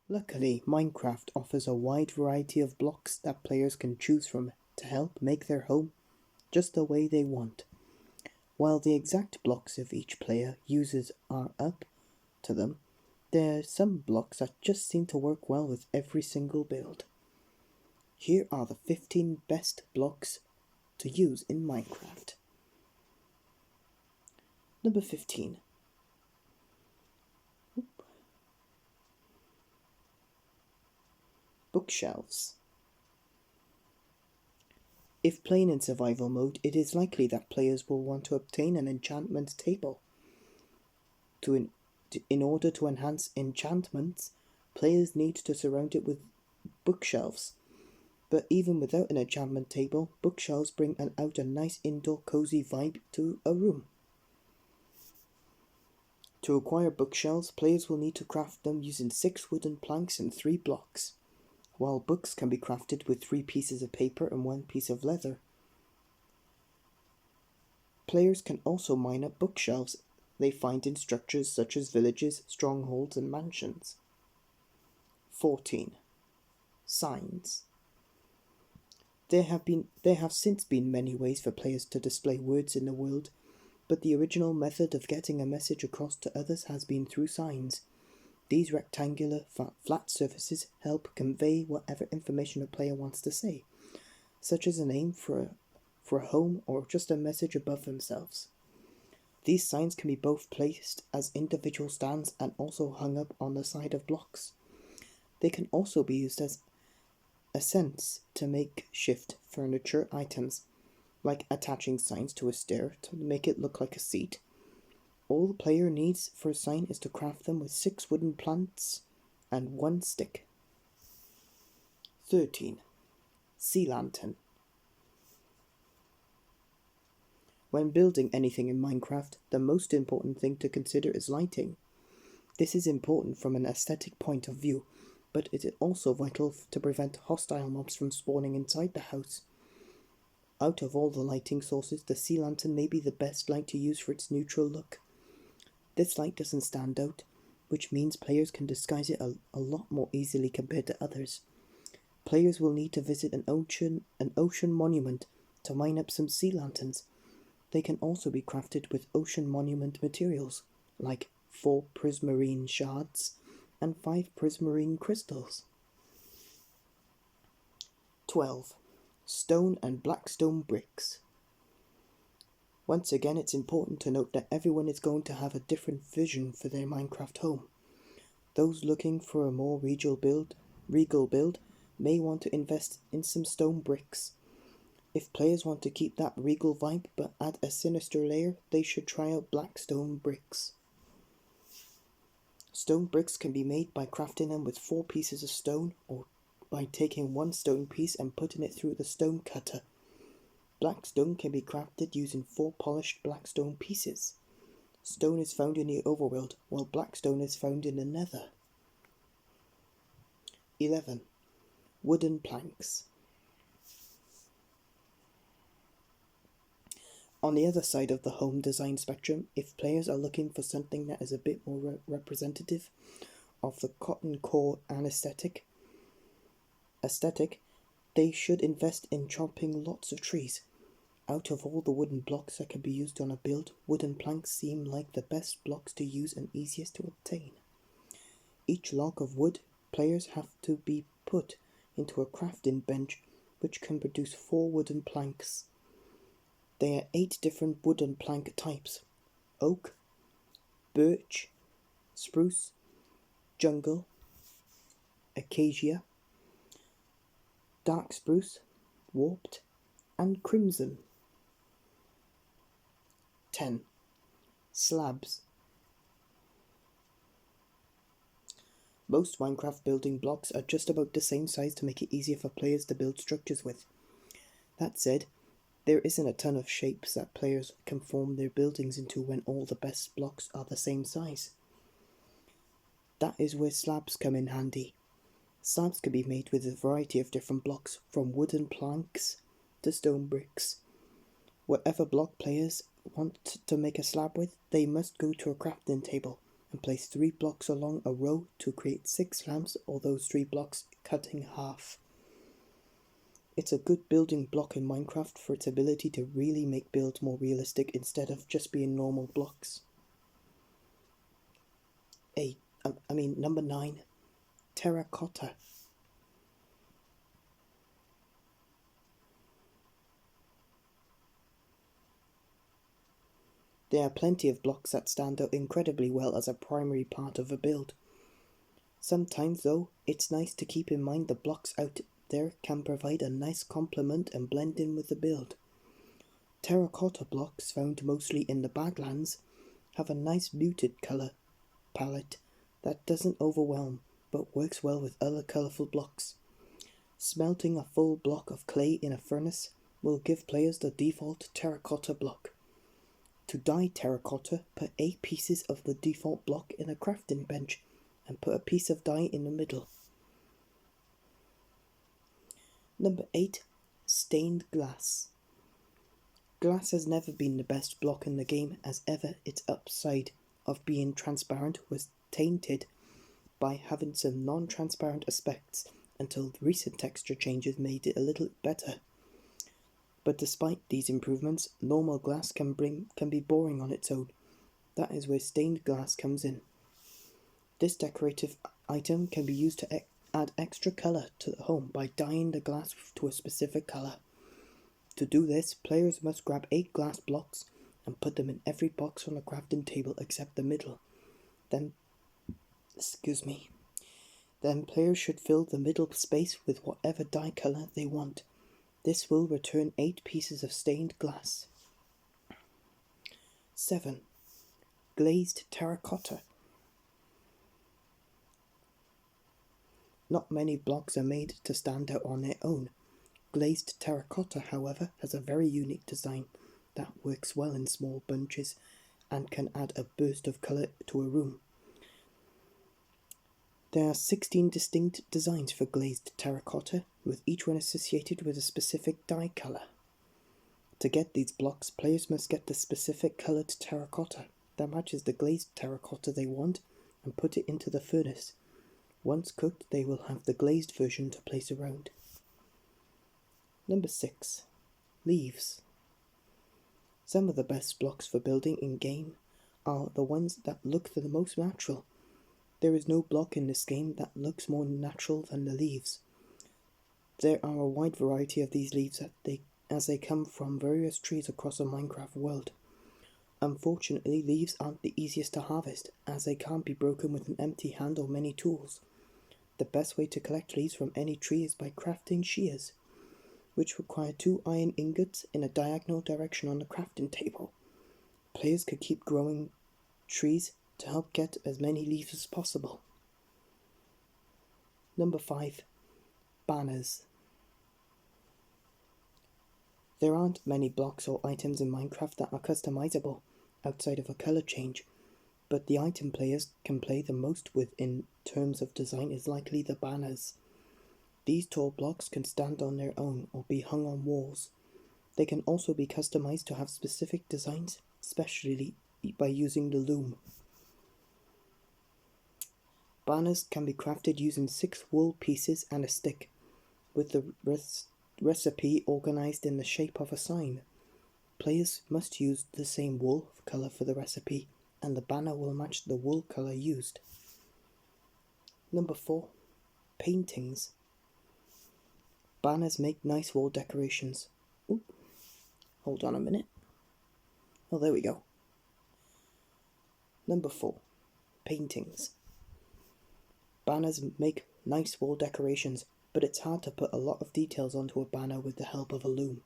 Luckily, Minecraft offers a wide variety of blocks that players can choose from to help make their home just the way they want. While the exact blocks of each player uses are up to them, there are some blocks that just seem to work well with every single build. Here are the 15 best blocks to use in Minecraft. Number 15. Bookshelves. If playing in survival mode, it is likely that players will want to obtain an enchantment table. In order to enhance enchantments, players need to surround it with bookshelves. But even without an enchantment table, bookshelves bring out a nice indoor cozy vibe to a room. To acquire bookshelves, players will need to craft them using 6 wooden planks and 3 blocks, while books can be crafted with 3 pieces of paper and 1 piece of leather. Players can also mine up bookshelves they find in structures such as villages, strongholds, and mansions. 14. Signs. There have since been many ways for players to display words in the world, but the original method of getting a message across to others has been through signs. These rectangular, flat surfaces help convey whatever information a player wants to say, such as a name for a home or just a message above themselves. These signs can be both placed as individual stands and also hung up on the side of blocks. They can also be used as accents to makeshift furniture items, like attaching signs to a stair to make it look like a seat. All the player needs for a sign is to craft them with 6 wooden planks and 1 stick. 13. Sea lantern. When building anything in Minecraft, the most important thing to consider is lighting. This is important from an aesthetic point of view, but it is also vital to prevent hostile mobs from spawning inside the house. Out of all the lighting sources, the sea lantern may be the best light to use for its neutral look. This light doesn't stand out, which means players can disguise it a lot more easily compared to others. Players will need to visit an ocean monument to mine up some sea lanterns. They can also be crafted with ocean monument materials, like 4 prismarine shards and 5 prismarine crystals. 12. Stone and blackstone bricks. Once again, it's important to note that everyone is going to have a different vision for their Minecraft home. Those looking for a more regal build may want to invest in some stone bricks. If players want to keep that regal vibe but add a sinister layer, they should try out blackstone bricks. Stone bricks can be made by crafting them with 4 pieces of stone, or by taking 1 stone piece and putting it through the stone cutter. Blackstone can be crafted using 4 polished blackstone pieces. Stone is found in the overworld, while blackstone is found in the nether. 11. Wooden planks. On the other side of the home design spectrum, if players are looking for something that is a bit more representative of the cotton core aesthetic, they should invest in chopping lots of trees. Out of all the wooden blocks that can be used on a build, wooden planks seem like the best blocks to use and easiest to obtain. Each log of wood players have to be put into a crafting bench which can produce 4 wooden planks. There are 8 different wooden plank types: oak, birch, spruce, jungle, acacia, dark spruce, warped, and crimson. 10. Slabs. Most Minecraft building blocks are just about the same size to make it easier for players to build structures with. That said, there isn't a ton of shapes that players can form their buildings into when all the best blocks are the same size. That is where slabs come in handy. Slabs can be made with a variety of different blocks, from wooden planks to stone bricks. Whatever block players want to make a slab with, they must go to a crafting table, and place 3 blocks along a row to create 6 lamps, or those 3 blocks cut in half. It's a good building block in Minecraft for its ability to really make builds more realistic instead of just being normal blocks. Number 9, terracotta. There are plenty of blocks that stand out incredibly well as a primary part of a build. Sometimes, though, it's nice to keep in mind the blocks out there can provide a nice complement and blend in with the build. Terracotta blocks, found mostly in the Badlands, have a nice muted colour palette that doesn't overwhelm but works well with other colourful blocks. Smelting a full block of clay in a furnace will give players the default terracotta block. To dye terracotta, put 8 pieces of the default block in a crafting bench and put a piece of dye in the middle. Number 8, stained glass. Glass has never been the best block in the game, as ever its upside of being transparent was tainted by having some non-transparent aspects until recent texture changes made it a little better. But despite these improvements, normal glass can be boring on its own. That is where stained glass comes in. This decorative item can be used to add extra colour to the home by dyeing the glass to a specific colour. To do this, players must grab 8 glass blocks and put them in every box on the crafting table except the middle. Then players should fill the middle space with whatever dye colour they want. This will return 8 pieces of stained glass. 7. Glazed terracotta. Not many blocks are made to stand out on their own. Glazed terracotta, however, has a very unique design that works well in small bunches and can add a burst of colour to a room. There are 16 distinct designs for glazed terracotta, with each one associated with a specific dye colour. To get these blocks, players must get the specific coloured terracotta that matches the glazed terracotta they want and put it into the furnace. Once cooked, they will have the glazed version to place around. Number 6. Leaves. Some of the best blocks for building in-game are the ones that look the most natural. There is no block in this game that looks more natural than the leaves. There are a wide variety of these leaves as they come from various trees across the Minecraft world. Unfortunately, leaves aren't the easiest to harvest, as they can't be broken with an empty hand or many tools. The best way to collect leaves from any tree is by crafting shears, which require 2 iron ingots in a diagonal direction on the crafting table. Players could keep growing trees to help get as many leaves as possible. Number 5. Banners. There aren't many blocks or items in Minecraft that are customizable outside of a colour change, but the item players can play the most with in terms of design is likely the banners. These tall blocks can stand on their own or be hung on walls. They can also be customized to have specific designs, especially by using the loom. Banners can be crafted using 6 wool pieces and a stick, with the recipe organised in the shape of a sign. Players must use the same wool colour for the recipe, and the banner will match the wool colour used. Number 4. Paintings. Banners make nice wall decorations. Ooh, hold on a minute. Oh, there we go. Number 4. Paintings. Banners make nice wall decorations, but it's hard to put a lot of details onto a banner with the help of a loom.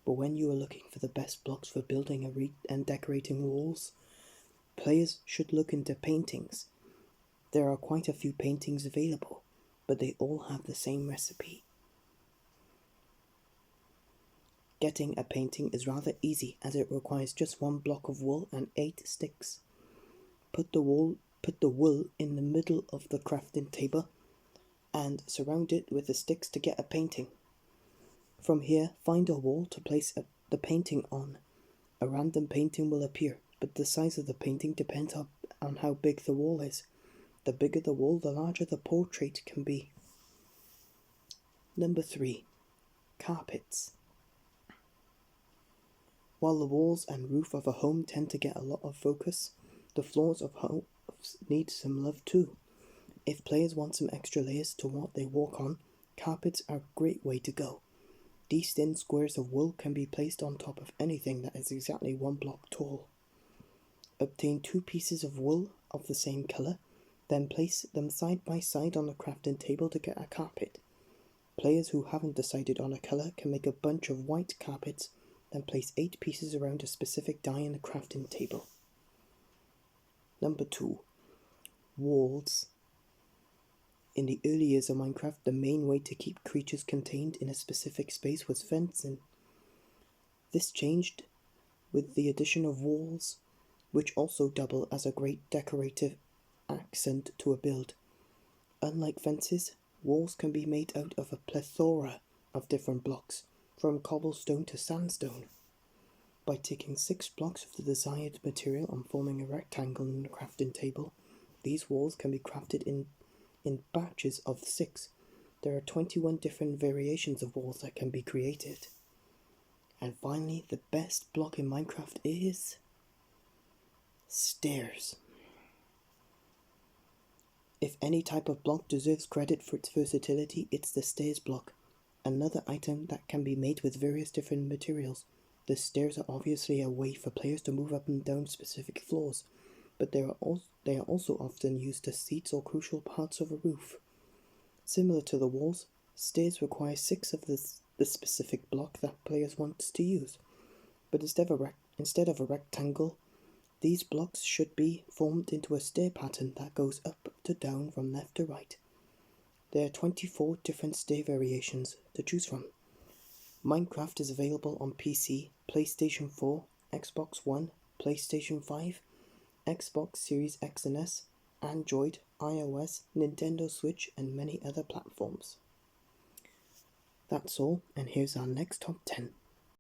But when you are looking for the best blocks for building and decorating walls, players should look into paintings. There are quite a few paintings available, but they all have the same recipe. Getting a painting is rather easy, as it requires just 1 block of wool and 8 sticks. Put the wool in the middle of the crafting table and surround it with the sticks to get a painting. From here, find a wall to place the painting on. A random painting will appear, but the size of the painting depends how big the wall is. The bigger the wall, the larger the portrait can be. Number 3. Carpets. While the walls and roof of a home tend to get a lot of focus, the floors of homes need some love too. If players want some extra layers to what they walk on, carpets are a great way to go. These thin squares of wool can be placed on top of anything that is exactly 1 block tall. Obtain 2 pieces of wool of the same colour, then place them side by side on the crafting table to get a carpet. Players who haven't decided on a colour can make a bunch of white carpets, then place 8 pieces around a specific die in the crafting table. Number 2. Walls. In the early years of Minecraft, the main way to keep creatures contained in a specific space was fencing. This changed with the addition of walls, which also double as a great decorative accent to a build. Unlike fences, walls can be made out of a plethora of different blocks, from cobblestone to sandstone. By taking 6 blocks of the desired material and forming a rectangle in the crafting table, these walls can be crafted in batches of 6. There are 21 different variations of walls that can be created. And finally, the best block in Minecraft is stairs. If any type of block deserves credit for its versatility, it's the stairs block, another item that can be made with various different materials. The stairs are obviously a way for players to move up and down specific floors, but they are also often used as seats or crucial parts of a roof. Similar to the walls, stairs require 6 of the specific block that players want to use, but instead of a rectangle, these blocks should be formed into a stair pattern that goes up to down from left to right. There are 24 different stair variations to choose from. Minecraft is available on PC, PlayStation 4, Xbox One, PlayStation 5, Xbox Series X and S, Android, iOS, Nintendo Switch, and many other platforms. That's all, and here's our next top 10.